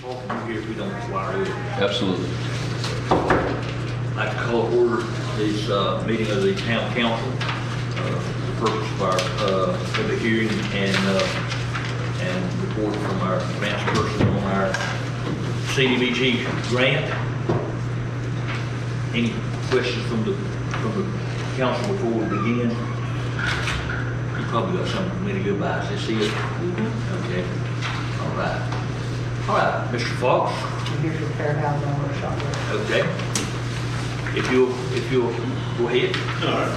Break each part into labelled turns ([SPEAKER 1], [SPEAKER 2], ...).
[SPEAKER 1] talking here if we don't require it.
[SPEAKER 2] Absolutely.
[SPEAKER 1] I'd like to call to order this meeting of the town council. The purpose of our public hearing and report from our finance person on our CDBG grant. Any questions from the council before we begin? You probably got something for me to go by. Is this it? Okay. All right. All right, Mr. Fox.
[SPEAKER 3] Here's your fair housing workshop.
[SPEAKER 1] Okay. If you'll go ahead.
[SPEAKER 4] All right.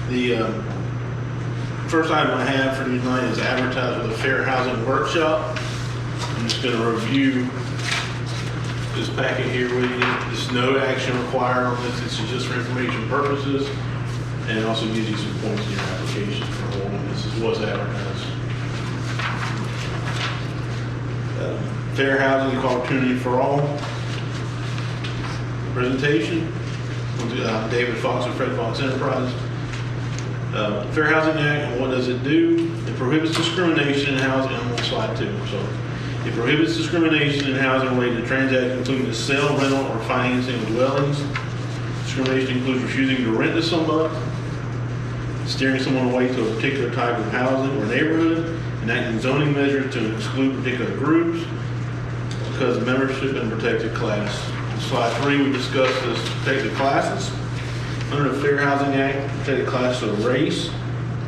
[SPEAKER 4] The first item I have for you tonight is advertise with a fair housing workshop. I'm just going to review this packet here with you. There's no action required on this. This is just for information purposes, and it also gives you some points in your application for holding this. This was advertised. Fair housing equal opportunity for all. Presentation. David Fox of Fred Fox Enterprises. Fair Housing Act, and what does it do? It prohibits discrimination in housing. I'm on slide 2. So it prohibits discrimination in housing related to transactions including the sale, rental, or financing of dwellings. Discrimination includes refusing to rent to someone, steering someone away to a particular type of housing or neighborhood, enacting zoning measures to exclude particular groups because of membership in a protected class. In slide 3, we discussed this protected classes. Under the Fair Housing Act, protected classes are race,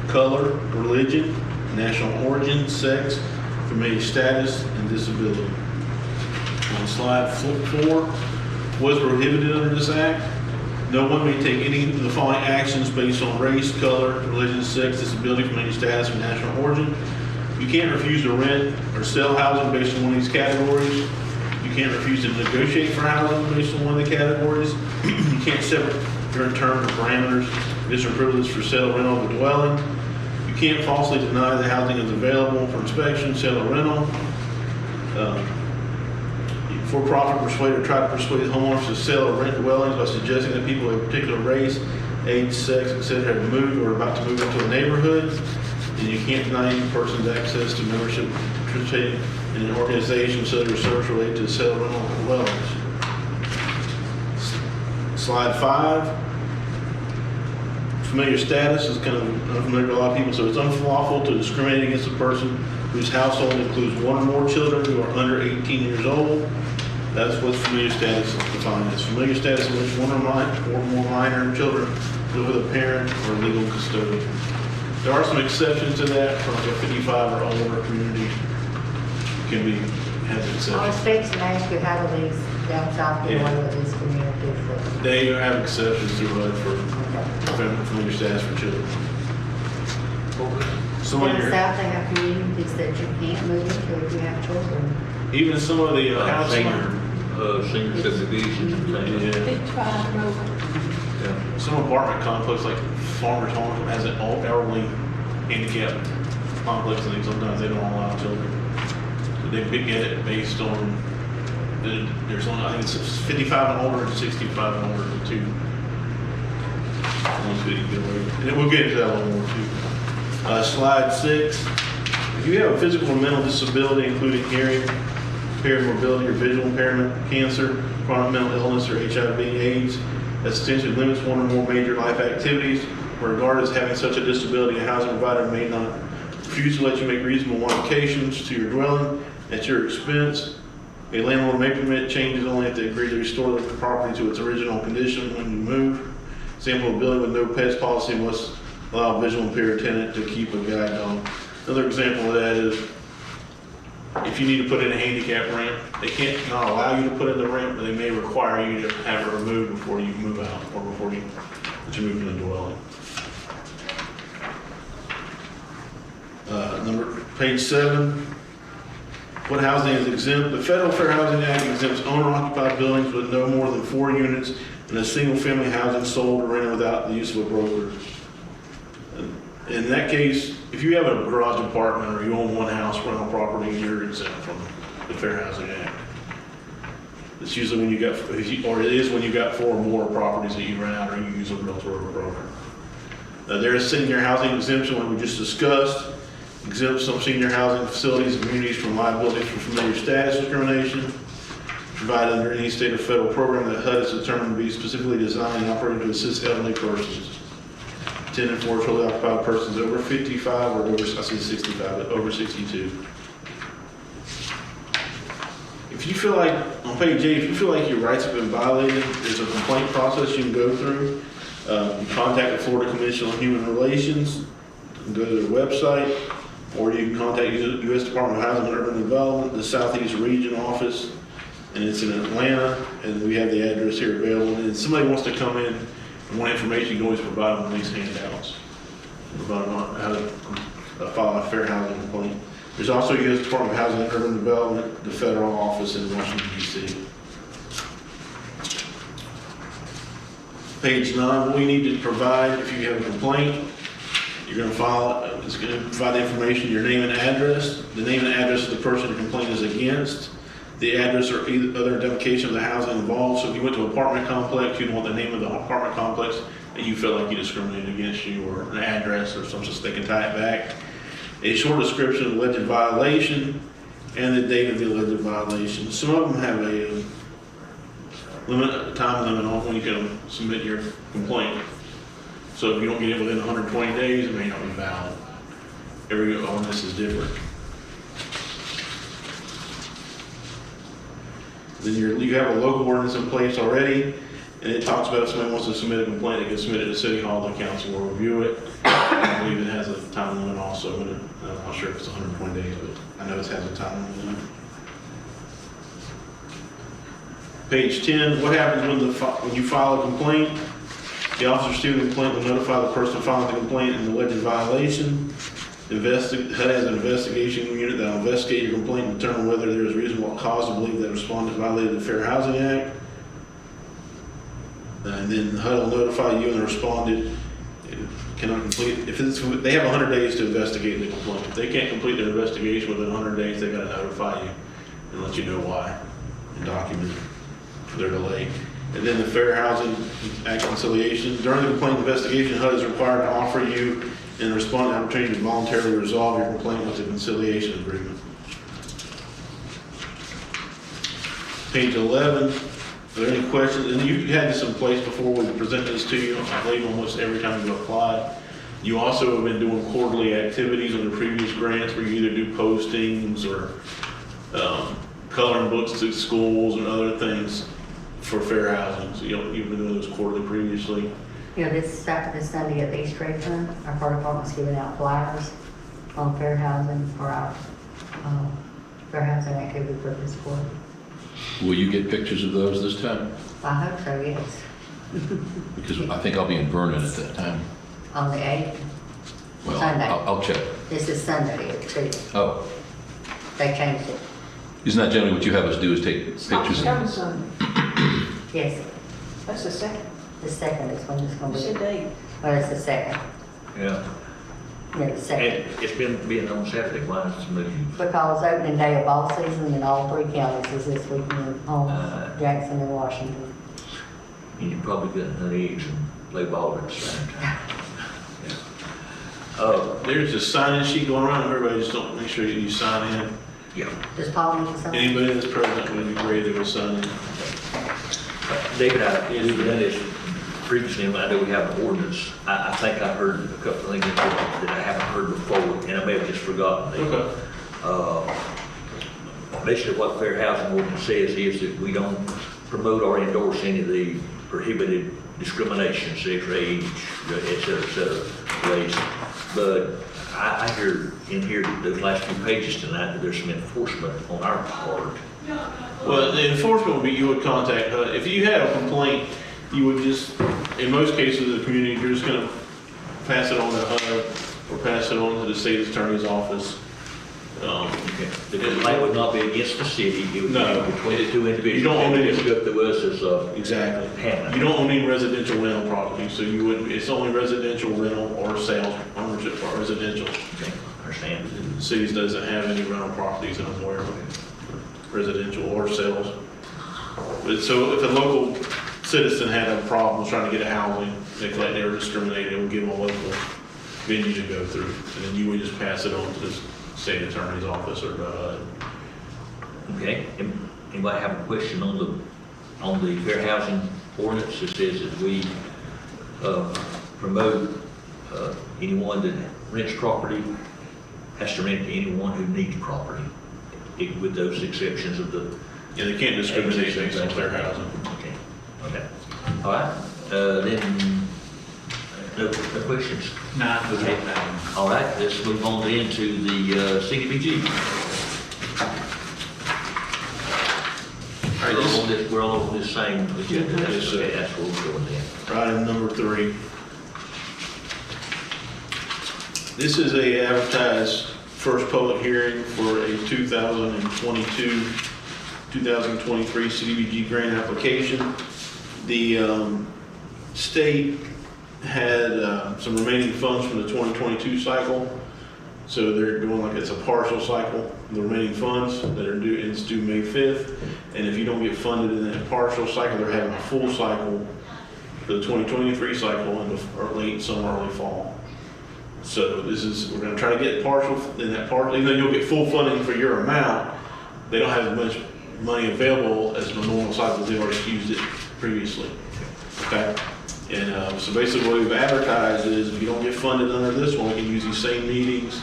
[SPEAKER 4] color, religion, national origin, sex, familial status, and disability. On slide 4, what is prohibited under this act? No one may take any of the following actions based on race, color, religion, sex, disability, familial status, or national origin. You can't refuse to rent or sell housing based on one of these categories. You can't refuse to negotiate for housing based on one of the categories. You can't separate during terms or parameters, condition or privilege for sale or rental of a dwelling. You can't falsely deny that housing is available for inspection, sale, or rental. For-profit persuade or try to persuade homeowners to sell or rent dwellings by suggesting that people of a particular race, age, sex, etc. have moved or are about to move into a neighborhood. And you can't deny any person's access to membership participating in an organization, sale, or service related to the sale or rental of dwellings. Slide 5. Familiar status is kind of unfamiliar to a lot of people, so it's unlawful to discriminate against a person whose household includes one or more children who are under 18 years old. That's what familiar status is defined as. Familiar status in which one or more minor children live with a parent or legal custodian. There are some exceptions to that. For like a 55 or older community can be has
[SPEAKER 3] I was
[SPEAKER 4] exceptions.
[SPEAKER 3] fixing to ask you how do these down south get away with these communities?
[SPEAKER 4] They have exceptions to it for familiar status for children. Some of
[SPEAKER 3] Down
[SPEAKER 4] your,
[SPEAKER 3] south, they have communities that you can't move into if you have children.
[SPEAKER 4] even some of the housing.
[SPEAKER 1] Senior subdivisions and things.
[SPEAKER 4] Yeah. Some apartment complex like Farmers Home has an all elderly handicap complex, and sometimes they don't allow children. So they get it based on there's only, I think it's 55 and older and 65 and older, the two ones that you get away with. And we'll get into that a little more too. Slide 6. If you have a physical or mental disability, including hearing, impaired mobility or visual impairment, cancer, chronic mental illness, or HIV, AIDS, that substantially limits one or more major life activities, or regarded as having such a disability, a housing provider may not refuse to let you make reasonable modifications to your dwelling at your expense. A landlord may permit changes only if they agree to restore the property to its original condition when you move. Example, a building with no pets policy must allow a visual impaired tenant to keep a guide dog. Another example of that is if you need to put in a handicap ramp, they can't not allow you to put in the ramp, but they may require you to have it removed before you move out or before you move in the dwelling. Page 7. What housing is exempt? The Federal Fair Housing Act exempts owner-occupied buildings with no more than 4 units and a single-family housing sold or rented without the use of a broker. In that case, if you have a garage apartment or you own one house rental property, you're exempt from the Fair Housing Act. It's usually when you got, or it is when you got 4 or more properties that you rent out or you use a realtor or a broker. There is senior housing exemption, like we just discussed. exempt some senior housing facilities and communities from liability for familiar status discrimination, provide under any state or federal program that HUD is determined to be specifically designed and operated to assist elderly persons, intended for totally occupied persons over 55 or over, I say 65, but over 62. If you feel like, on page 8, if you feel like your rights have been violated, there's a complaint process you can go through. You contact the Florida Commission on Human Relations, and go to their website, or you can contact U.S. Department of Housing and Urban Development, the Southeast Region Office, and it's in Atlanta, and we have the address here available. And if somebody wants to come in and want information, you can always provide them these handouts. Provide them on how to file a fair housing complaint. There's also U.S. Department of Housing and Urban Development, the federal office in Washington, D.C. Page 9, what we need to provide if you have a complaint, you're going to file, it's going to provide the information, your name and address, the name and address of the person the complaint is against, the address or other identification of the housing involved. So if you went to an apartment complex, you'd want the name of the apartment complex that you feel like you discriminated against you, or an address or something so they can tie it back. A short description of alleged violation and the date of the alleged violation. Some of them have a time limit on when you can submit your complaint. So if you don't get it within 120 days, it may not be valid. Every ordinance is different. Then you have a local ordinance in place already, and it talks about if somebody wants to submit a complaint, they can submit it to City Hall, the council will review it. I believe it has a time limit also, and I'm not sure if it's 120 days, but I know it has a time limit. Page 10, what happens when you file a complaint? The officer receiving the complaint will notify the person filing the complaint and the alleged violation. HUD has an investigation unit that will investigate your complaint and determine whether there is reasonable cause to believe that the respondent violated the Fair Housing Act. And then HUD will notify you and the respondent cannot complete. They have 100 days to investigate the complaint. If they can't complete their investigation within 100 days, they got to notify you and let you know why and document their delay. And then the Fair Housing Act conciliation. During the complaint investigation, HUD is required to offer you and the respondent an opportunity to voluntarily resolve your complaint with a conciliation agreement. Page 11. Are there any questions? And you've had this in place before. We presented this to you, I believe, almost every time you applied. You also have been doing quarterly activities on the previous grants where you either do postings or coloring books to schools and other things for fair housing. So you've been doing those quarterly previously.
[SPEAKER 3] This Sunday at the East Trade Fund, our fire department's giving out flyers on fair housing for our fair housing activity for this quarter.
[SPEAKER 2] Will you get pictures of those this time?
[SPEAKER 3] I hope so, yes.
[SPEAKER 2] Because I think I'll be in Vernon at that time.
[SPEAKER 3] On the 8th,
[SPEAKER 2] Well,
[SPEAKER 3] Sunday.
[SPEAKER 2] I'll check.
[SPEAKER 3] This is Sunday at 2.
[SPEAKER 2] Oh,
[SPEAKER 3] They changed it.
[SPEAKER 2] isn't that generally what you have us do is take pictures?
[SPEAKER 5] Coming Sunday.
[SPEAKER 3] Yes,
[SPEAKER 5] That's the second.
[SPEAKER 3] the 2nd is when it's going to
[SPEAKER 5] What's the
[SPEAKER 3] be.
[SPEAKER 5] date?
[SPEAKER 3] Well, it's the 2nd.
[SPEAKER 1] Yeah.
[SPEAKER 3] Yeah, the 2nd.
[SPEAKER 1] And it's been being on Saturday, why is it moving?
[SPEAKER 3] Because opening day of ball season in all 3 counties is this weekend, Jackson and Washington.
[SPEAKER 1] And you probably get an eggs and play ball at the same time. Yeah.
[SPEAKER 4] There's a sign-in sheet going around. Everybody just don't make sure you sign in.
[SPEAKER 1] Yeah.
[SPEAKER 3] Does Paul need to sign?
[SPEAKER 4] Anybody that's present would be great if they would sign in.
[SPEAKER 1] David, we've done this previously, and I know we have an ordinance. I think I heard a couple of things that I haven't heard before, and I may have just forgotten.
[SPEAKER 4] Okay.
[SPEAKER 1] Basically, what Fair Housing Ordinance says is that we don't promote or endorse any of the prohibited discrimination, sex, age, et cetera, race. But I hear in here, those last few pages tonight, that there's some enforcement on our part.
[SPEAKER 4] Well, the enforcement would be you would contact HUD. If you had a complaint, you would just, in most cases of the community, you're just going to pass it on to HUD or pass it on to the state attorney's office.
[SPEAKER 1] The complaint would not be against the city, it would
[SPEAKER 4] No.
[SPEAKER 1] be between the two individuals.
[SPEAKER 4] You don't own it.
[SPEAKER 1] It's up to us as
[SPEAKER 4] Exactly.
[SPEAKER 1] Hannah.
[SPEAKER 4] You don't own any residential rental property, so you wouldn't, it's only residential rental or sales ownership for residential.
[SPEAKER 1] Okay, understand.
[SPEAKER 4] The cities doesn't have any rental properties that I'm aware of, residential or sales. But so if a local citizen had a problem trying to get a housing, they were discriminated, it would give them a local venue to go through. And then you would just pass it on to the state attorney's office or
[SPEAKER 1] Okay, anybody have a question on the fair housing ordinance that says that we promote anyone that rents property has to rent to anyone who needs property, with those exceptions of the.
[SPEAKER 4] and they can't discriminate based on fair housing.
[SPEAKER 1] Okay, all right, then, no questions?
[SPEAKER 5] No.
[SPEAKER 1] Okay, all right, let's move on then to the CDBG.
[SPEAKER 4] All right,
[SPEAKER 1] We're all on this same agenda.
[SPEAKER 4] Yes, sir.
[SPEAKER 1] Okay, that's where we're going then.
[SPEAKER 4] Item number 3. This is a advertised first public hearing for a 2022-2023 CDBG grant application. The state had some remaining funds from the 2022 cycle, so they're doing like it's a partial cycle. The remaining funds that are due, it's due May 5th, and if you don't get funded in that partial cycle, they're having a full cycle for the 2023 cycle in the late summer, early fall. So we're going to try to get partial in that part, even though you'll get full funding for your amount, they don't have as much money available as the normal cycle. They've already used it previously. Okay? And so basically what we've advertised is if you don't get funded under this one, we can use these same meetings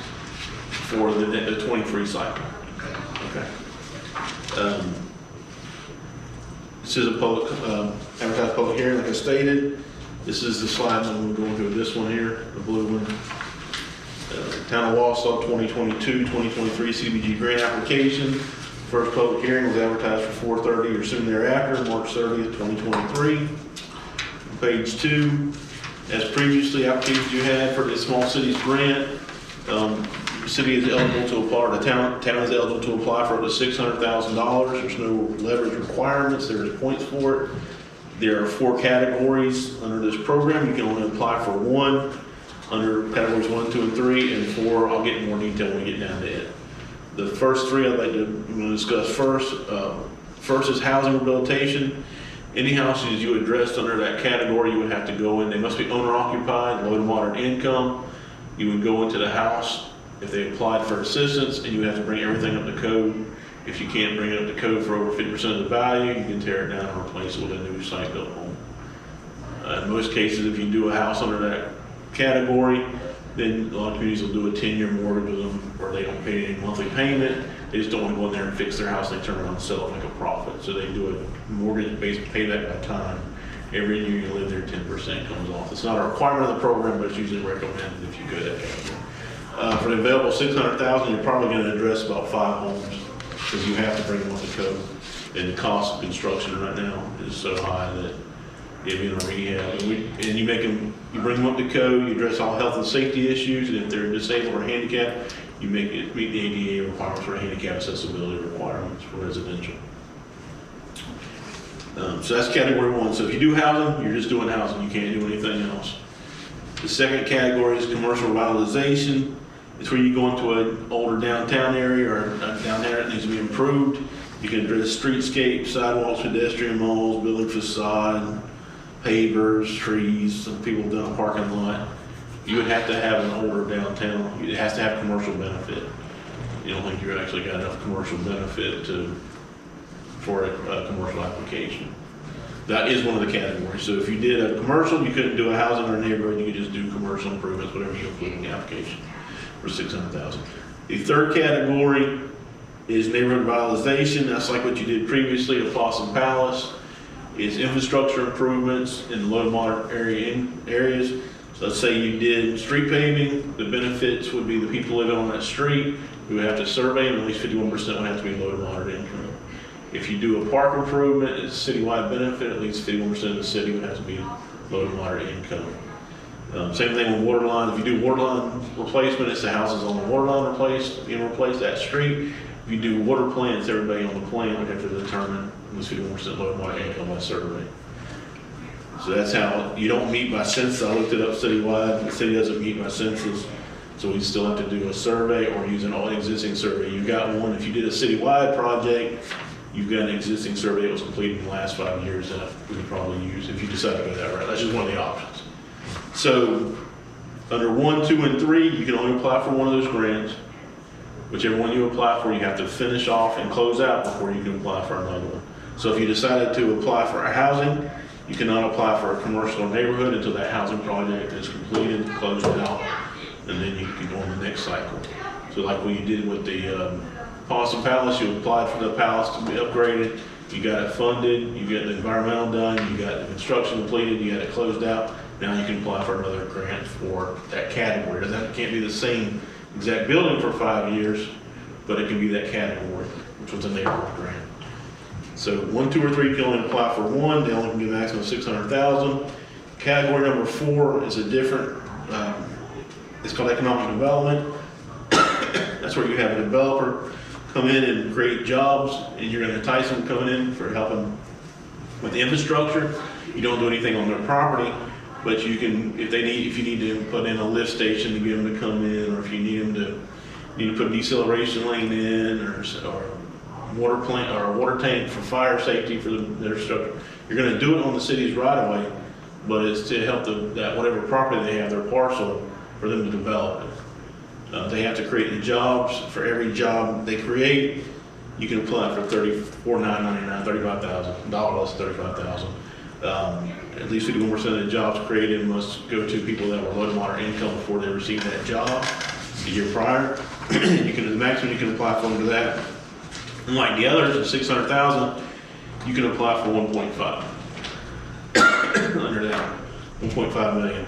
[SPEAKER 4] for the 23 cycle. Okay? This is a public, advertised public hearing, like I stated. This is the slide that we're going through, this one here, the blue one. Town of Wausau 2022-2023 CDBG grant application. First public hearing was advertised for 4:30 or soon thereafter, March 30th, 2023. Page 2, as previously applications you had for the small cities grant, the city is eligible to apply, or the town is eligible to apply for up to $600,000. There's no leverage requirements, there's points for it. There are 4 categories under this program. You can only apply for 1 under categories 1, 2, and 3, and 4, I'll get in more detail when we get down to it. The first 3 I'd like to discuss first. First is housing rehabilitation. Any houses you addressed under that category, you would have to go in. They must be owner occupied, low to moderate income. You would go into the house if they applied for assistance, and you would have to bring everything up to code. If you can't bring it up to code for over 50% of the value, you can tear it down and replace it with a new site-built home. In most cases, if you do a house under that category, then a lot of communities will do a 10-year mortgage with them where they don't pay any monthly payment. They just don't want to go in there and fix their house. They turn around and sell it, make a profit. So they do a mortgage-based payback by time. Every year you live there, 10% comes off. It's not a requirement of the program, but it's usually recommended if you go that category. For the available $600,000, you're probably going to address about 5 homes because you have to bring them up to code. And the cost of construction right now is so high that if you're in a rehab, and you bring them up to code, you address all health and safety issues, and if they're disabled or handicapped, you make it meet the ADA requirements for handicap accessibility requirements for residential. So that's category 1. So if you do housing, you're just doing housing. You can't do anything else. The second category is commercial revitalization. It's where you go into an older downtown area or down there that needs to be improved. You can address streetscape, sidewalks, pedestrian malls, building facade, pavers, trees. Some people have done a parking lot. You would have to have an older downtown. It has to have commercial benefit. You don't think you actually got enough commercial benefit for a commercial application. That is one of the categories. So if you did a commercial, you couldn't do a housing or a neighborhood. You could just do commercial improvements, whatever you include in the application, for $600,000. The third category is neighborhood revitalization. That's like what you did previously at Possum Palace. It's infrastructure improvements in low to moderate areas. So let's say you did street paving. The benefits would be the people living on that street who would have to survey them. At least 51% would have to be low to moderate income. If you do a park improvement, it's a citywide benefit. At least 51% of the city would have to be low to moderate income. Same thing with water lines. If you do water line replacement, it's the houses on the water line being replaced, that street. If you do water plants, everybody on the plant would have to determine at least 51% low to moderate income by survey. So that's how you don't meet by census. I looked it up citywide. The city doesn't meet by census, so we still have to do a survey or use an existing survey. You've got one. If you did a citywide project, you've got an existing survey that was completed in the last 5 years that we could probably use if you decide to go that route. That's just one of the options. So Under 1, 2, and 3, you can only apply for one of those grants. Whichever one you apply for, you have to finish off and close out before you can apply for another one. So if you decided to apply for a housing, you cannot apply for a commercial neighborhood until that housing project is completed, closed out, and then you can go on the next cycle. So like what you did with the Possum Palace, you applied for the palace to be upgraded, you got it funded, you got the environmental done, you got the construction completed, you got it closed out. Now you can apply for another grant for that category. It can't be the same exact building for 5 years, but it can be that category, which was a neighborhood grant. So 1, 2, or 3 can only apply for one. They only can get a maximum of $600,000. Category number 4 is a different. It's called economic development. That's where you have a developer come in and create jobs, and you're going to entice them coming in for helping with the infrastructure. You don't do anything on their property, but you can, if you need to put in a lift station to get them to come in, or if you need to put a deceleration lane in, or water plant or a water tank for fire safety for their structure. You're going to do it on the city's right of way, but it's to help that whatever property they have, their parcel, for them to develop it. They have to create the jobs. For every job they create, you can apply for $34,999, $35,000, less than $35,000. At least 51% of the jobs created must go to people that were low to moderate income before they received that job the year prior. The maximum you can apply for under that. Unlike the others, at $600,000, you can apply for 1.5. Under that, 1.5 million.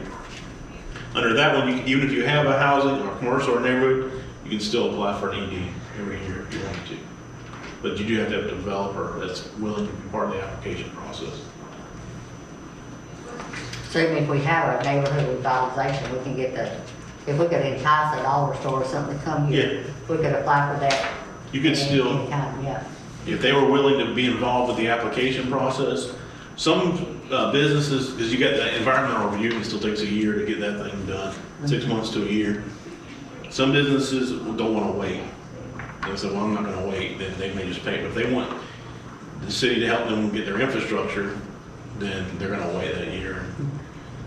[SPEAKER 4] Under that one, even if you have a housing or commercial or neighborhood, you can still apply for an ED every year if you want to. But you do have to have a developer that's willing to be part of the application process.
[SPEAKER 3] So even if we have a neighborhood revitalization, we can get if we could entice a dollar store or something to come here, we could apply for that.
[SPEAKER 4] You could still, if they were willing to be involved with the application process. Some businesses, because you got the environmental review, it still takes a year to get that thing done, 6 months to a year. Some businesses don't want to wait. They say, well, I'm not going to wait, then they may just pay. But if they want the city to help them get their infrastructure, then they're going to wait that year and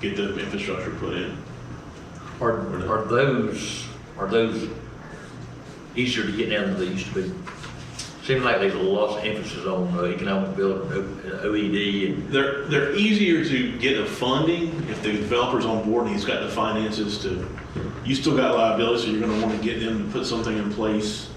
[SPEAKER 4] get the infrastructure put in.
[SPEAKER 1] Are those easier to get down than they used to be? Seems like there's a lot of emphasis on economic development, OED. And
[SPEAKER 4] They're easier to get the funding if the developer's on board and he's got the finances to. You still got liability, so you're going to want to get them to put something in place,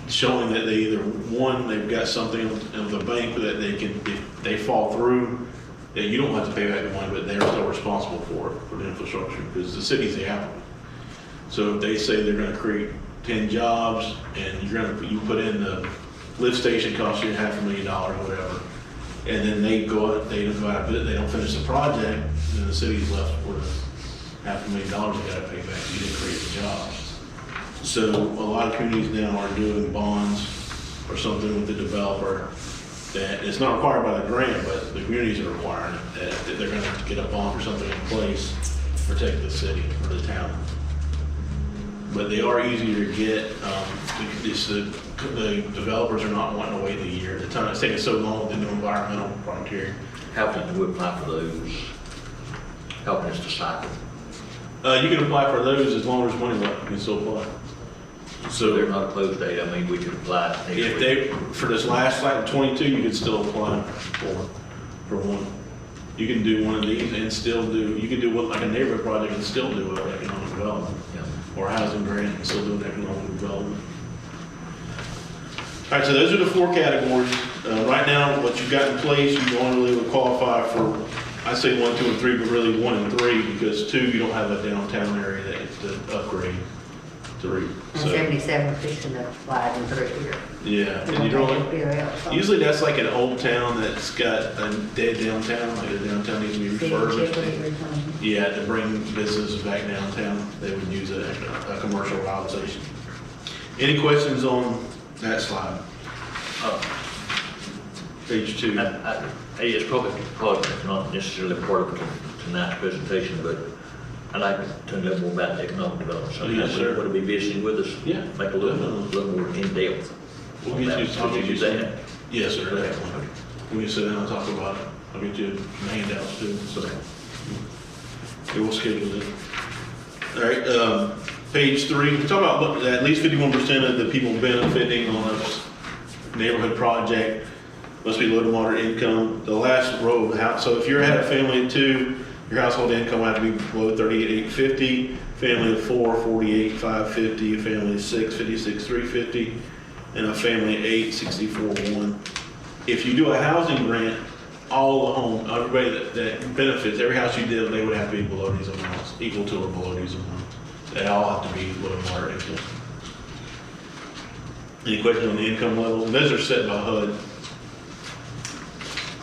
[SPEAKER 4] showing that they they've got something in the bank that they can, if they fall through, that you don't have to pay back the money, but they're still responsible for the infrastructure because the city's the applicant. So if they say they're going to create 10 jobs and you put in the lift station costs you $500,000 or whatever, and then they go out, they don't finish the project, then the city's left with $500,000 they got to pay back. You didn't create the jobs. So a lot of communities now are doing bonds or something with the developer that it's not required by the grant, but the communities are requiring it, that they're going to have to get a bond or something in place to protect the city or the town. But they are easier to get. The developers are not wanting to wait a year. The time it's taking so long to do environmental criteria.
[SPEAKER 1] how can we apply for those? Helping us to cycle.
[SPEAKER 4] You can apply for those as long as money left. You can still apply.
[SPEAKER 1] So they're not a closed date. I mean, we could apply next
[SPEAKER 4] If
[SPEAKER 1] week.
[SPEAKER 4] they for this last cycle 22, you could still apply for one. You can do one of these and still do. You can do one like a neighborhood project and still do an economic development.
[SPEAKER 1] Yeah.
[SPEAKER 4] Or housing grant and still doing economic development. All right, so those are the 4 categories. Right now, what you've got in place, you only really would qualify for, I say 1, 2, and 3, but really 1 and 3, because 2, you don't have a downtown area that to upgrade. 3.
[SPEAKER 3] And
[SPEAKER 4] So,
[SPEAKER 3] 77 fixing to slide in 3 here.
[SPEAKER 4] yeah, and you don't, usually that's like an old town that's got a dead downtown, like the downtown needs to be refurbished. Yeah, to bring businesses back downtown, they would use a commercial realization. Any questions on that slide? Page 2.
[SPEAKER 1] It's probably not necessarily part of tonight's presentation, but I'd like to know more about the economic development. So
[SPEAKER 4] Yes, sir.
[SPEAKER 1] would it be visiting with us?
[SPEAKER 4] Yeah,
[SPEAKER 1] Make a little more in depth.
[SPEAKER 4] We'll get you,
[SPEAKER 1] I'll give you that.
[SPEAKER 4] Yes, sir, definitely. We can sit down and talk about it. I'll get you some handouts too, so. we'll schedule it. All right, page 3, we talk about at least 51% of the people benefiting on a neighborhood project must be low to moderate income. The last row of the house, so if you had a family of 2, your household income would have to be below 38,850, family of 4, 48,550, a family of 6, 56,350, and a family of 8, 64,1. If you do a housing grant, all the home, everybody that benefits, every house you did, they would have to be below these amounts, equal to or below these amounts. They all have to be low to moderate income. Any questions on the income level? Those are set by HUD.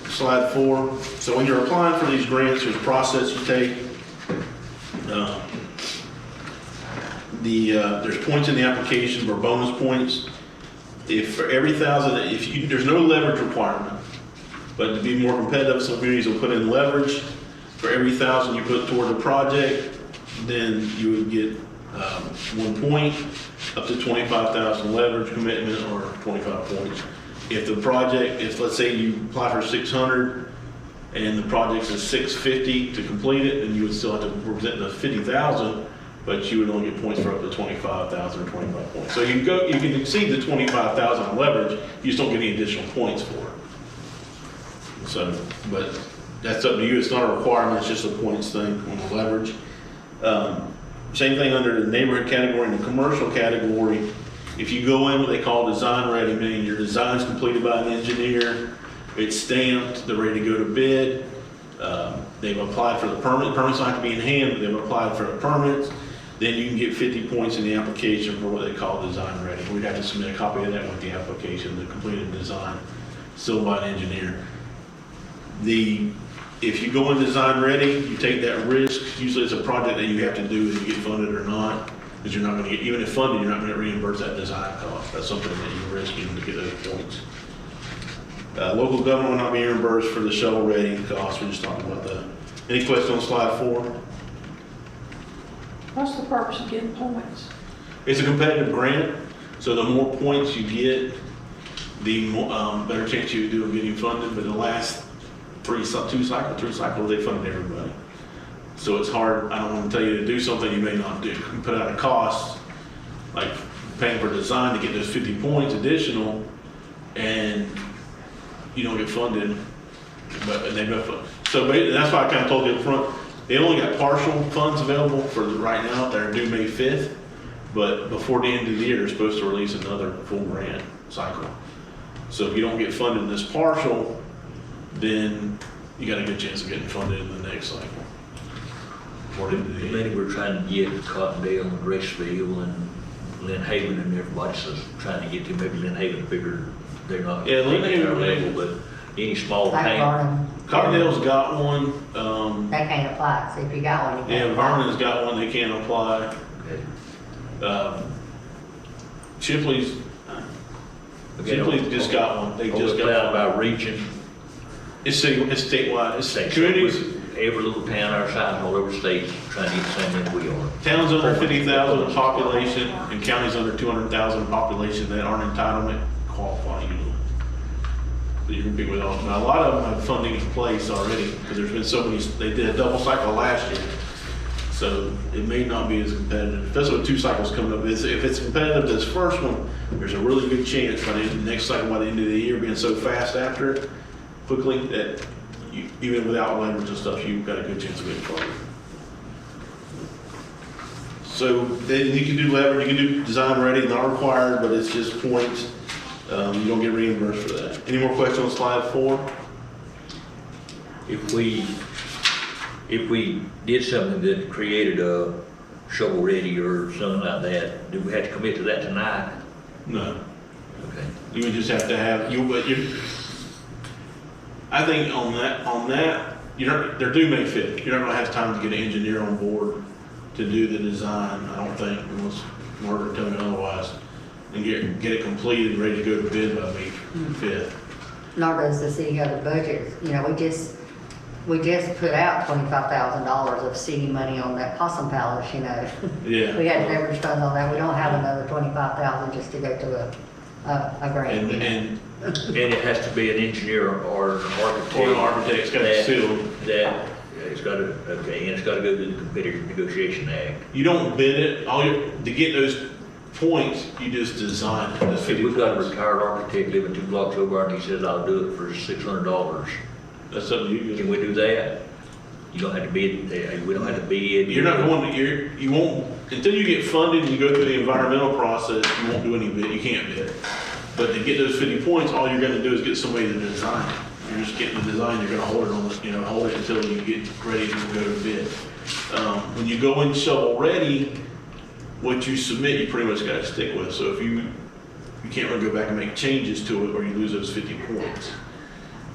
[SPEAKER 4] Slide 4. So when you're applying for these grants, there's a process you take. There's points in the application for bonus points. If for every 1,000, there's no leverage requirement, but to be more competitive, some communities will put in leverage. For every 1,000 you put toward the project, then you would get 1 point, up to 25,000 leverage commitment, or 25 points. If the project, if let's say you apply for 600 and the project is 650 to complete it, then you would still have to present the 50,000, but you would only get points for up to 25,000 or 25 points. So you can exceed the 25,000 leverage, you just don't get any additional points for it. So, but that's up to you. It's not a requirement, it's just a points thing on the leverage. Same thing under the neighborhood category and the commercial category. If you go in what they call design ready, meaning your design's completed by an engineer, it's stamped, they're ready to go to bid, they've applied for the permit, permits don't have to be in hand, but they've applied for the permits, then you can get 50 points in the application for what they call design ready. We'd have to submit a copy of that with the application, the completed design, still by an engineer. If you go in design ready, you take that risk. Usually it's a project that you have to do if you get funded or not, because you're not going to get, even if funded, you're not going to reimburse that design cost. That's something that you're risking to get those points. Local government will not be reimbursed for the shovel ready costs. We're just talking about that. Any questions on slide 4?
[SPEAKER 5] What's the purpose of getting points?
[SPEAKER 4] It's a competitive grant, so the more points you get, the more, better chance you do of getting funded. But the last three cycles, they funded everybody. So it's hard. I don't want to tell you to do something you may not do. You can put out a cost, like paying for design to get those 50 points additional, and you don't get funded, but they don't fund. So that's why I kind of told you up front, they only got partial funds available for right now. They're due May 5th, but before the end of the year, they're supposed to release another full grant cycle. So if you don't get funded in this partial, then you got a good chance of getting funded in the next cycle.
[SPEAKER 1] Many were trying to get Cottondale and Graceville and Lynn Haven, and everybody's just trying to get to. Maybe Lynn Haven figured they're not.
[SPEAKER 4] Yeah, Lynn Haven,
[SPEAKER 1] level, but any small
[SPEAKER 3] Like
[SPEAKER 1] town.
[SPEAKER 3] Vernon,
[SPEAKER 4] Cottondale's got one.
[SPEAKER 3] they can't apply, so if you got one, you can't
[SPEAKER 4] Yeah,
[SPEAKER 3] apply.
[SPEAKER 4] Vernon's got one. They can't apply.
[SPEAKER 1] Okay.
[SPEAKER 4] Chipley's
[SPEAKER 1] Okay,
[SPEAKER 4] just got one. They just got
[SPEAKER 1] down
[SPEAKER 4] one.
[SPEAKER 1] by region.
[SPEAKER 4] It's statewide. It's
[SPEAKER 1] States.
[SPEAKER 4] communities.
[SPEAKER 1] Every little town our size all over the state trying to get the same thing we are.
[SPEAKER 4] Towns under 50,000 population and counties under 200,000 population that aren't entitlement qualify usually. So you can pick with all. Now a lot of them have funding in place already because there's been so many. They did a double cycle last year, so it may not be as competitive. Especially with 2 cycles coming up. If it's competitive, this first one, there's a really good chance by the next cycle, by the end of the year, being so fast after it, quickly that even without leverage and stuff, you've got a good chance of getting funded. So then you can do leverage, you can do design ready, not required, but it's just points. You don't get reimbursed for that. Any more questions on slide 4?
[SPEAKER 1] If we did something that created a shovel ready or something like that, do we have to commit to that tonight?
[SPEAKER 4] No.
[SPEAKER 1] Okay.
[SPEAKER 4] You would just have to have, I think on that, they're due May 5th. You're not gonna have time to get an engineer on board to do the design, I don't think, unless Margaret tell me otherwise, and get it completed and ready to go to bid by May 5th.
[SPEAKER 3] Nor does the city have the budget. You know, we just put out $25,000 of city money on that possum palace, you know.
[SPEAKER 4] Yeah.
[SPEAKER 3] We had leverage funds on that. We don't have another 25,000 just to go to a grant.
[SPEAKER 1] And it has to be an engineer or an architect.
[SPEAKER 4] Or an architect's got it sealed.
[SPEAKER 1] That It's got to, okay, and it's got to go through the Competitive Negotiation Act.
[SPEAKER 4] You don't bid it, to get those points, you just design it, the 50
[SPEAKER 1] We've got a
[SPEAKER 4] points.
[SPEAKER 1] retired architect living 2 blocks over, and he says, I'll do it for $600.
[SPEAKER 4] That's something you
[SPEAKER 1] Can
[SPEAKER 4] can,
[SPEAKER 1] we do that? You don't have to bid, we don't have to bid.
[SPEAKER 4] you're not going to, you won't, until you get funded and you go through the environmental process, you won't do any bid, you can't bid. But to get those 50 points, all you're gonna do is get somebody to design it. You're just getting the design, you're gonna hold it on this, hold it until you get ready to go to bid. When you go in shovel ready, what you submit, you pretty much gotta stick with. So if you can't really go back and make changes to it or you lose those 50 points.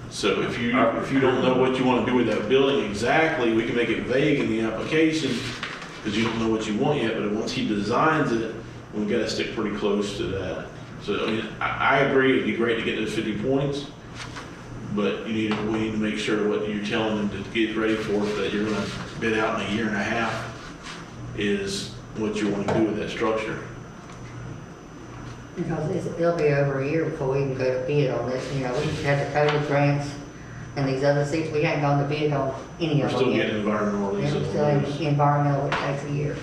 [SPEAKER 4] So if you don't know what you wanna do with that building exactly, we can make it vague in the application because you don't know what you want yet, but once he designs it, we gotta stick pretty close to that. So, I mean, I agree, it'd be great to get those 50 points, but we need to make sure what you're telling them to get ready for, that you're gonna bid out in a year and a half, is what you wanna do with that structure.
[SPEAKER 3] Because it'll be over a year before we can go to bid on this, we had the COVID grants and these other things, we ain't gone to bid on any
[SPEAKER 4] We're
[SPEAKER 3] of them
[SPEAKER 4] still
[SPEAKER 3] yet.
[SPEAKER 4] getting environmental
[SPEAKER 3] And
[SPEAKER 4] releases.
[SPEAKER 3] we're still environmental, it takes a year.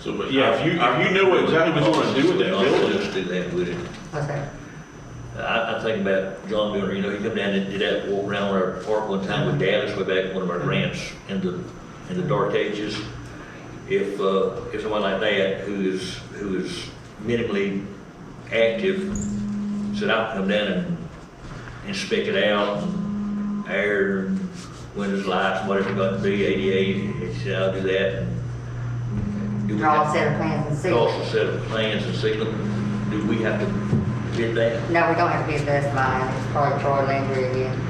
[SPEAKER 4] So, but yeah, if you know exactly what you wanna do with that building,
[SPEAKER 1] Just do that with it.
[SPEAKER 3] What's that?
[SPEAKER 1] I'm thinking about John Miller, he come down and did that, walk around our park one time with Dallas, way back, one of our grants in the dark ages. If someone like that who is minimally active said, I'll come down and inspect it out, and air, and windows, lights, whatever it's got to be, ADA, he said, I'll do that. And do we
[SPEAKER 3] Draw a
[SPEAKER 1] have-
[SPEAKER 3] set of plans and see.
[SPEAKER 1] Draw a set of plans and see them. Do we have to bid that?
[SPEAKER 3] No, we don't have to bid that's mine, it's probably Troy Landry again.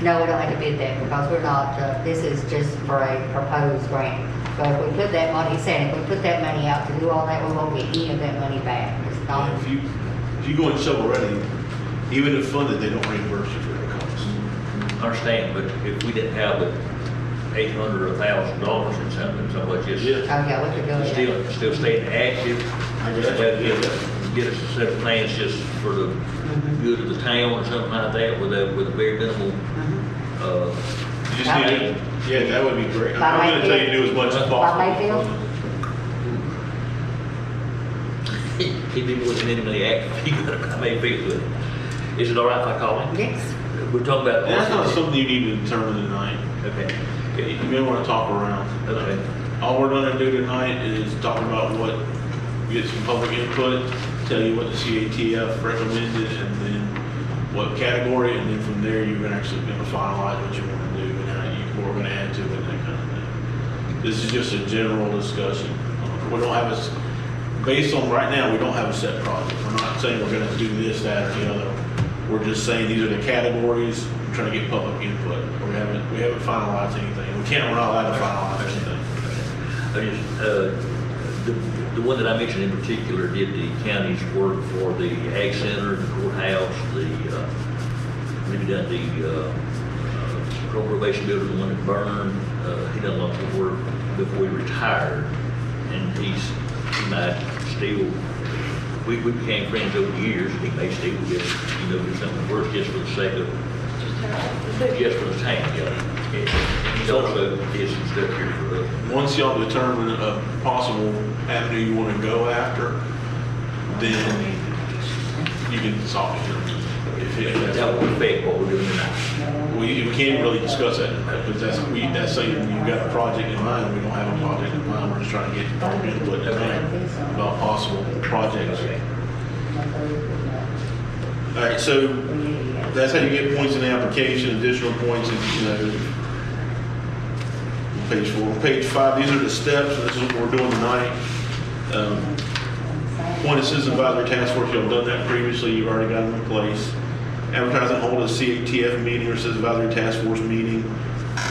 [SPEAKER 3] No, we don't have to bid that because we're not, this is just for a proposed grant. So if we put that money, he said, if we put that money out to do all that, we won't get any of that money back. It's not,
[SPEAKER 4] if you go in shovel ready, even if funded, they don't reimburse you for the cost.
[SPEAKER 1] I understand, but if we didn't have the $800 or $1,000 in something, so much just
[SPEAKER 3] oh yeah, we could do it.
[SPEAKER 1] still staying active, get us a set of plans just for the good of the town or something like that with a very minimal,
[SPEAKER 4] You just need it, yeah, that would be great.
[SPEAKER 3] By
[SPEAKER 4] I'm gonna tell you to do as much as possible.
[SPEAKER 3] By Mayfield?
[SPEAKER 1] he'd be more than minimally active, he got a Mayfield with it. Is it all right if I call him?
[SPEAKER 3] Yes.
[SPEAKER 1] We're talking about.
[SPEAKER 4] And that's not something you need to determine tonight.
[SPEAKER 1] Okay,
[SPEAKER 4] You may wanna talk around.
[SPEAKER 1] okay.
[SPEAKER 4] All we're gonna do tonight is talk about get some public input, tell you what the CATF recommended, and then what category, and then from there, you're gonna actually gonna finalize what you wanna do, and what we're gonna add to it, and that kind of thing. This is just a general discussion. We don't have based on right now, we don't have a set project. We're not saying we're gonna do this, that, or the other. We're just saying these are the categories, we're trying to get public input. We haven't finalized anything. We're not allowed to finalize anything.
[SPEAKER 1] I just, the one that I mentioned in particular did the county's work for the ag center, the courthouse, maybe done the probation building, the one that burned. He done a lot of work before he retired, and he might still, we became friends over the years, and he may still just, do something worse just for the sake of, just for the town, He's also did some stuff here for us.
[SPEAKER 4] Once y'all determine a possible avenue you want to go after, then you can solve it.
[SPEAKER 1] That would affect what we're doing tonight.
[SPEAKER 4] We can't really discuss that because that's saying you've got a project in mind. We don't have a project in mind. We're just trying to get public input tonight about possible projects. All right, so that's how you get points in the application, additional points, page 4. Page 5, these are the steps, and this is what we're doing tonight. Appointed Citizen Advisory Task Force, you've done that previously, you've already got them in place. Advertise and hold a CATF meeting or Citizen Advisory Task Force meeting.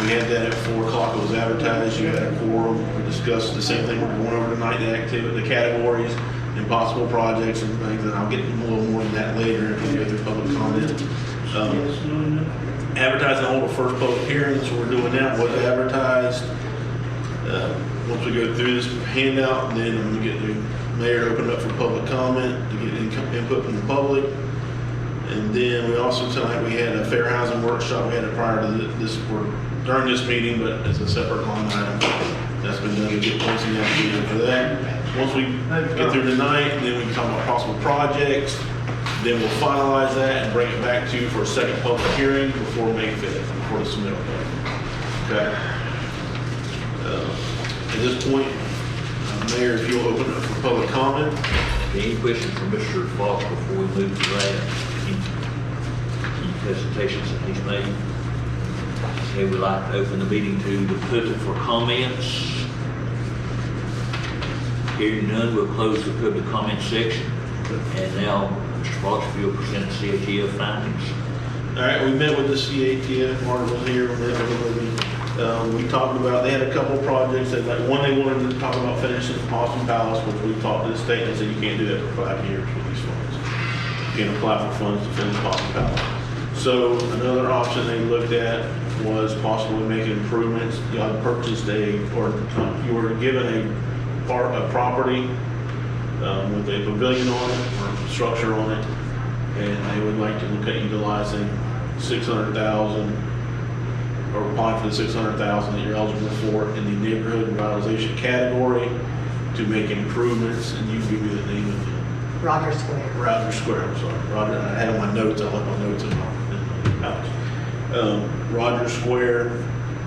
[SPEAKER 4] We had that at 4 o'clock, it was advertised, you had a quorum. We discussed the same thing we're going over tonight, the activity, the categories, and possible projects and things, and I'll get a little more than that later if we go through public comment. Advertise and hold a first public hearing, so we're doing that, was advertised. once we go through this handout, then I'm gonna get the mayor to open up for public comment, to get input from the public. And then we also, tonight, we had a fair housing workshop. We had it prior to this, or during this meeting, but it's a separate line item. That's been done to get posting out for that. Once we get through tonight, then we can talk about possible projects. Then we'll finalize that and bring it back to you for a second public hearing before May 5th, before the submittal date. Okay? At this point, Mayor, if you'll open up for public comment.
[SPEAKER 1] Any questions from Mr. Fox before we move to that? Any presentations that he's made? Okay, we'd like to open the meeting to the public for comments. Hearing none, we'll close the public comment section. And now, Mr. Fox, if you'll present the CATF findings.
[SPEAKER 4] All right, we met with the CATF, Martin was here, we met with everybody. We talked about, they had a couple of projects, that like one they wanted to talk about finishing the Boston Palace, which we talked to the state and said you can't do that for 5 years with these funds. You can't apply for funds to finish Boston Palace. So another option they looked at was possibly making improvements. You had purchased you were given a property with a pavilion on it or structure on it, and they would like to look at utilizing $600,000 or applying for the $600,000 that you're eligible for in the neighborhood revitalization category to make improvements. And you give me the name of the
[SPEAKER 3] Roger Square.
[SPEAKER 4] Roger Square. I'm sorry, Roger. I had my notes. I left my notes in my pouch. Roger Square,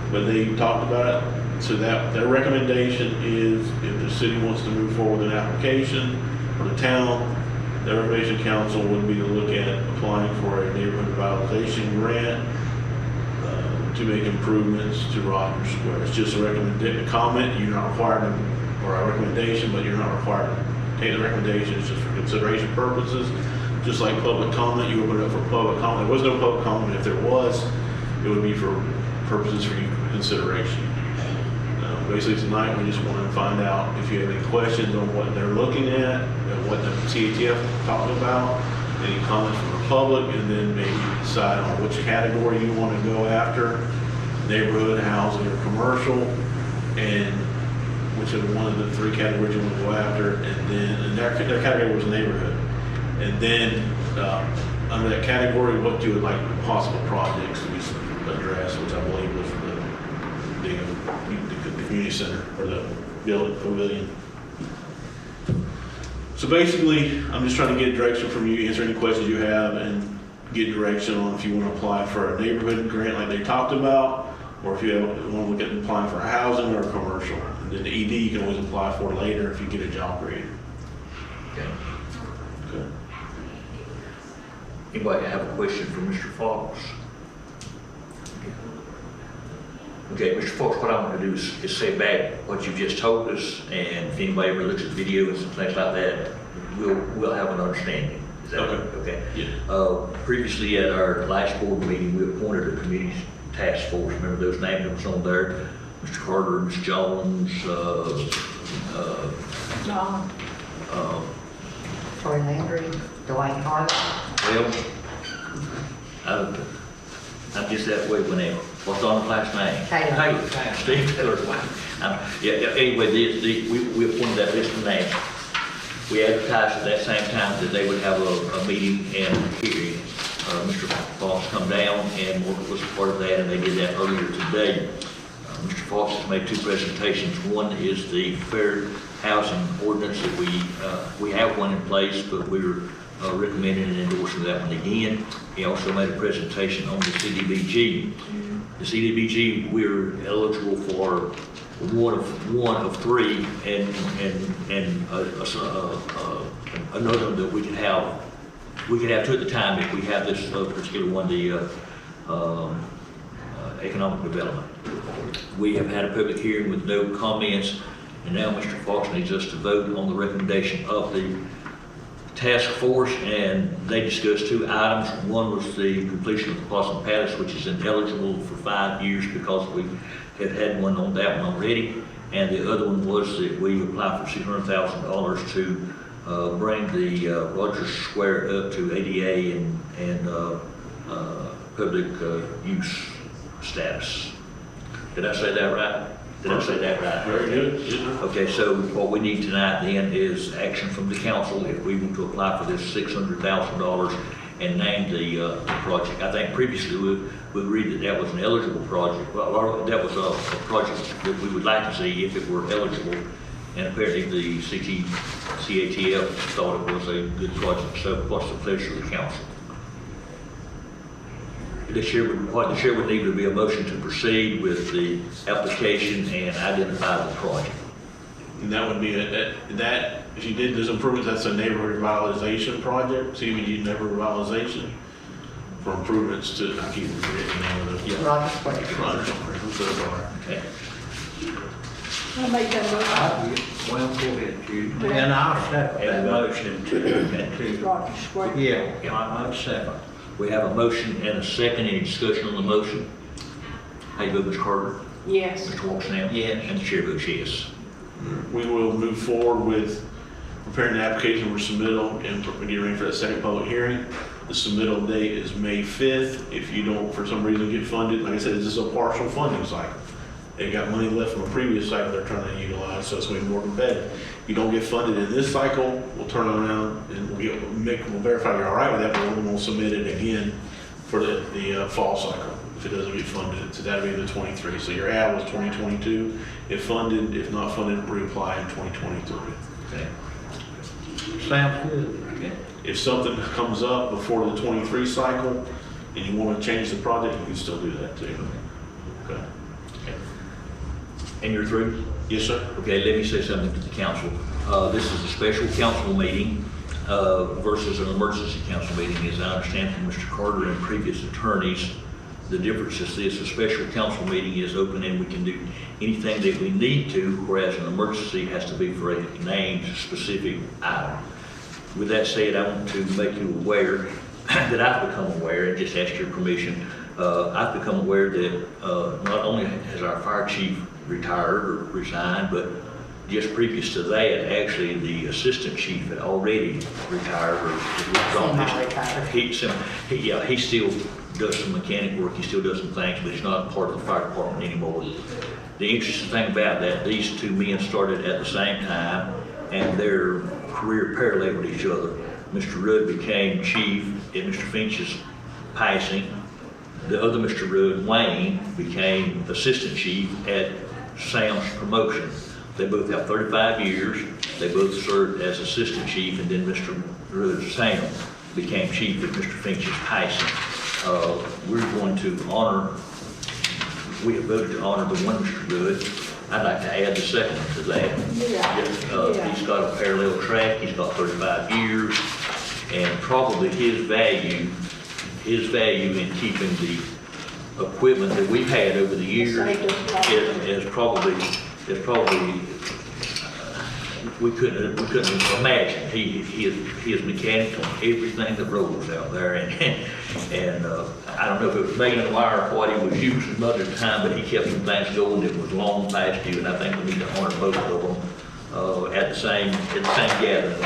[SPEAKER 4] but they talked about it. So that their recommendation is if the city wants to move forward with an application for the town, the Recreation Council would be to look at applying for a neighborhood revitalization grant to make improvements to Roger Square. It's just a comment. You're not required to, or a recommendation, but you're not required to take the recommendation. It's just for consideration purposes. Just like public comment, you open it up for public comment. There was no public comment. If there was, it would be for purposes for consideration. Basically tonight, we just want to find out if you have any questions on what they're looking at, and what the CATF talked about, any comments from the public, and then maybe decide on which category you want to go after, neighborhood, housing, or commercial, and whichever one of the 3 categories you want to go after, and then, and their category was neighborhood. And then, under that category, what you would like possible projects to be addressed, which I believe was the community center, or the building pavilion. So basically, I'm just trying to get direction from you, answer any questions you have, and get direction on if you want to apply for a neighborhood grant like they talked about, or if you want to look at applying for housing or commercial. And then the ED you can always apply for later if you get a job created.
[SPEAKER 1] Okay.
[SPEAKER 4] Okay.
[SPEAKER 1] Anybody have a question for Mr. Fox? Okay, Mr. Fox, what I want to do is say back what you just told us, and if anybody ever looks at the video and some things like that, we'll have an understanding. Is that okay?
[SPEAKER 4] Yeah.
[SPEAKER 1] Previously at our last board meeting, we appointed a community task force. Remember those names that was on there? Mr. Carter, Ms. Jones,
[SPEAKER 5] John.
[SPEAKER 3] Troy Landry, Dwight Carter.
[SPEAKER 1] Well, I'm just that way whenever. What's on the last name?
[SPEAKER 3] Taylor.
[SPEAKER 1] Steve Taylor. Anyway, we appointed that list of names. We advertised at that same time that they would have a meeting and hearing. Mr. Fox come down and Morgan was a part of that, and they did that earlier today. Mr. Fox has made 2 presentations. One is the fair housing ordinance that we have one in place, but we're recommending and endorsing that one again. He also made a presentation on the CDBG. The CDBG, we're eligible for one of 3, and another that we can have 2 at the time if we have this particular one, the economic development. We have had a public hearing with no comments, and now Mr. Fox needs us to vote on the recommendation of the task force, and they discussed 2 items. One was the completion of the Boston Palace, which is ineligible for 5 years because we have had one on that one already. And the other one was that we apply for $600,000 to bring the Rogers Square up to ADA and public use status. Did I say that right? Did I say that right?
[SPEAKER 4] Very good. Yes, sir.
[SPEAKER 1] Okay, so what we need tonight then is action from the council if we want to apply for this $600,000 and name the project. I think previously we agreed that that was an eligible project. Well, that was a project that we would like to see if it were eligible. And apparently the CATF thought it was a good project. So what's the pleasure of the council? What the chair would need would be a motion to proceed with the application and identify the project.
[SPEAKER 4] And that would be, that, if you did those improvements, that's a neighborhood revitalization project, CBG neighborhood revitalization for improvements to, I keep forgetting the name of the.
[SPEAKER 1] Yeah.
[SPEAKER 3] Rogers Square.
[SPEAKER 4] I'm so sorry.
[SPEAKER 1] Okay.
[SPEAKER 5] I make that motion.
[SPEAKER 6] Well, go ahead, Judy. And I'll second
[SPEAKER 1] And
[SPEAKER 6] that
[SPEAKER 1] a
[SPEAKER 6] motion.
[SPEAKER 1] motion to,
[SPEAKER 5] Rogers Square.
[SPEAKER 6] Yeah, I'll second.
[SPEAKER 1] we have a motion and a second. Any discussion on the motion? How you vote, Ms. Carter?
[SPEAKER 5] Yes.
[SPEAKER 1] Mr. Walksnail?
[SPEAKER 6] Yes.
[SPEAKER 1] And the chair votes yes.
[SPEAKER 4] We will move forward with preparing the application for submittal and getting ready for that second public hearing. The submittal date is May 5th. If you don't, for some reason, get funded, like I said, this is a partial funding cycle. They got money left from a previous cycle they're trying to utilize, so it's going to be more competitive. If you don't get funded in this cycle, we'll turn around and we'll verify you're all right with that, but we'll submit it again for the fall cycle if it doesn't get funded. So that'll be the 23. So your ad was 2022. If funded, if not funded, reapply in 2023.
[SPEAKER 1] Okay.
[SPEAKER 6] Sounds good.
[SPEAKER 1] Okay.
[SPEAKER 4] If something comes up before the 23 cycle and you want to change the project, you can still do that too. Okay.
[SPEAKER 1] And you're through?
[SPEAKER 4] Yes, sir.
[SPEAKER 1] Okay, let me say something to the council. This is a special council meeting versus an emergency council meeting. As I understand from Mr. Carter and previous attorneys, the difference is this: a special council meeting is open and we can do anything that we need to, whereas an emergency has to be for a named specific item. With that said, I want to make you aware that I've become aware, and just ask your permission, I've become aware that not only has our fire chief retired or resigned, but just previous to that, actually the assistant chief had already retired or withdrawn.
[SPEAKER 3] Semi-retired.
[SPEAKER 1] He still does some mechanic work, he still does some things, but he's not part of the fire department anymore. The interesting thing about that, these two men started at the same time and their career paralleled each other. Mr. Rudd became chief at Mr. Finch's passing. The other Mr. Rudd, Wayne, became assistant chief at Sam's promotion. They both have 35 years. They both served as assistant chief, and then Mr. Rudd, Sam, became chief at Mr. Finch's passing. We're going to honor, we have voted to honor the one Mr. Rudd. I'd like to add the second to that.
[SPEAKER 5] Yeah.
[SPEAKER 1] He's got a parallel track, he's got 35 years, and probably his value in keeping the equipment that we've had over the years is probably we couldn't imagine. He is mechanical on everything that rolls out there, and I don't know if it was making a wire or what he was using much of the time, but he kept some things going that was long past due, and I think we need to honor both of them at the same gathering.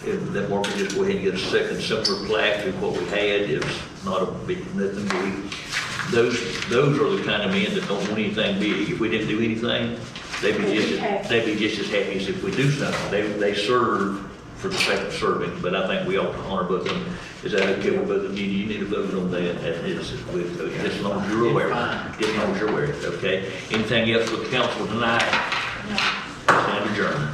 [SPEAKER 1] If that Mark can just go ahead and get a second similar plaque to what we had, it's not a big nothing. Those are the kind of men that don't want anything big. If we didn't do anything, they'd be just as happy as if we do something. They serve for the sake of serving, but I think we ought to honor both of them. Is that okay with both of you? You need to vote on that, just as long as you're aware. Just as long as you're aware, okay? Anything else with the council tonight? Stand adjourned.